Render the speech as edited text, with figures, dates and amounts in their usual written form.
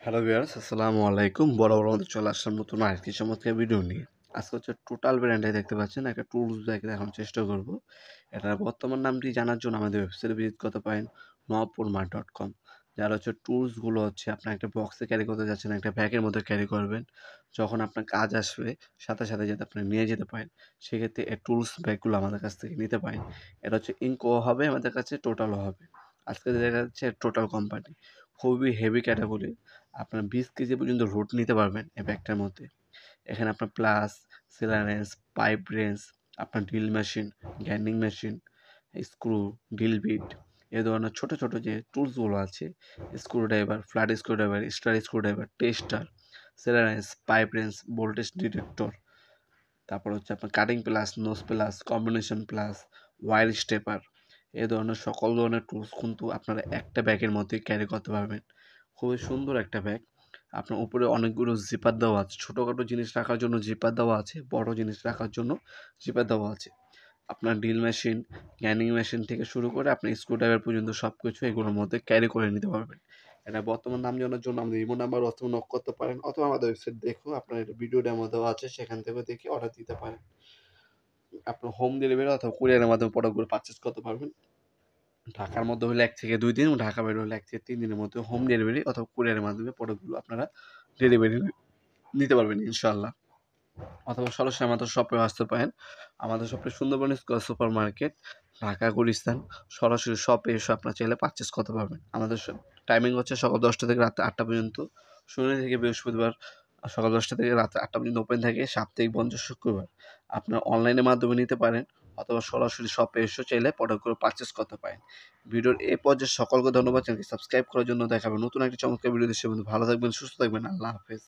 Hello viewers, আসসালামু আলাইকুম। বড় আমাদের চলে আসলাম নতুন আরেকটি চমৎকার ভিডিও নিয়ে। আজকে হচ্ছে টোটাল ব্র্যান্ডে দেখতে পাচ্ছেন একটা টুলস ব্যাগ দেখানোর চেষ্টা করব। এটার বর্তমান নামটি জানার জন্য আমাদের ওয়েবসাইটে ভিজিট করতে পারেন nopurma.com। যার হচ্ছে টুলসগুলো হচ্ছে আপনার একটা বক্সে ক্যারি করতে যাচ্ছেন, একটা ব্যাগের মধ্যে ক্যারি করবেন। যখন আপনার কাজ আসবে সাথে সাথে যাতে আপনি নিয়ে যেতে পারেন, সেক্ষেত্রে এই টুলস ব্যাগগুলো আমাদের কাছ থেকে নিতে পারেন। এটা হচ্ছে ইনকো হবে আমাদের কাছে, টোটালও হবে। আজকে দেখা যাচ্ছে টোটাল কোম্পানি খুবই হেভি ক্যাটাগরি। আপনার 20 কেজি পর্যন্ত লোড নিতে পারবেন এই ব্যাগটার মধ্যে। এখানে আপনার প্লাস, সেলার রেঞ্জ, পাইপ রেঞ্জ, আপনার drill machine, grinding machine, screw, drill bit, এ ধরনের ছোট ছোট যে টুলসগুলো আছে, screwdriver, flat screwdriver, star screwdriver, tester, সেলার wrench, pipe wrench, voltage detector, তারপর হচ্ছে আপনার cutting pliers, nose pliers, combination pliers, wire stripper, এ ধরনের সকল ধরনের টুলস কিন্তু আপনারা একটা ব্যাগের মধ্যে ক্যারি করতে পারবেন। খুবই সুন্দর একটা ব্যাগ। আপনার উপরে অনেকগুলো জিপার দেওয়া আছে, ছোটোখাটো জিনিস রাখার জন্য জিপার দেওয়া আছে, বড় জিনিস রাখার জন্য জিপার দেওয়া আছে। আপনার ড্রিল মেশিন, গ্রাইন্ডিং মেশিন থেকে শুরু করে আপনি স্ক্রুড্রাইভার পর্যন্ত সব কিছু এগুলোর মধ্যে ক্যারি করে নিতে পারবেন। এটা বর্তমান দাম জানার জন্য আমাদের ইমো নাম্বার অথবা নক করতে পারেন, অথবা আমাদের ওয়েবসাইট দেখো, আপনার এটা ভিডিও ডেমো দেওয়া আছে, সেখান থেকে দেখে অর্ডার দিতে পারেন। আপনার হোম ডেলিভারি অথবা কুরিয়ারের মাধ্যমে প্রোডাক্টগুলো পারচেস করতে পারবেন। ঢাকার মধ্যে হলে 1 থেকে 2 দিন, ঢাকা বাইরে হলে 1 থেকে 3 দিনের মধ্যে হোম ডেলিভারি অথবা কুরিয়ারের মাধ্যমে প্রোডাক্টগুলো আপনারা ডেলিভারি নিতে পারবেন ইনশাআল্লাহ। অথবা সরাসরি আমাদের শপে আসতে পারেন। আমাদের শপে Sundarban square super market, Dhaka Gulistan. সরাসরি শপে এসে আপনারা চাইলে পারচেস করতে পারবেন। আমাদের টাইমিং হচ্ছে সকাল 10টা থেকে রাত 8টা পর্যন্ত। শনি থেকে বৃহস্পতিবার সকাল 10টা থেকে রাত 8টা পর্যন্ত ওপেন থাকে। সাপ্তাহিক বন্ধ শুক্রবার। আপনারা অনলাইনের মাধ্যমে নিতে পারেন, অথবা সরাসরি শপে এসেও চাইলে প্রোডাক্টগুলো পারচেস করতে পারেন। ভিডিওর এই পর্যায়ে সকলকে ধন্যবাদ। চ্যানেলটি সাবস্ক্রাইব করার জন্য। দেখা হবে নতুন একটি চমৎকার ভিডিও। দেশে ভালো থাকবেন, সুস্থ থাকবেন। আল্লাহ হাফেজ।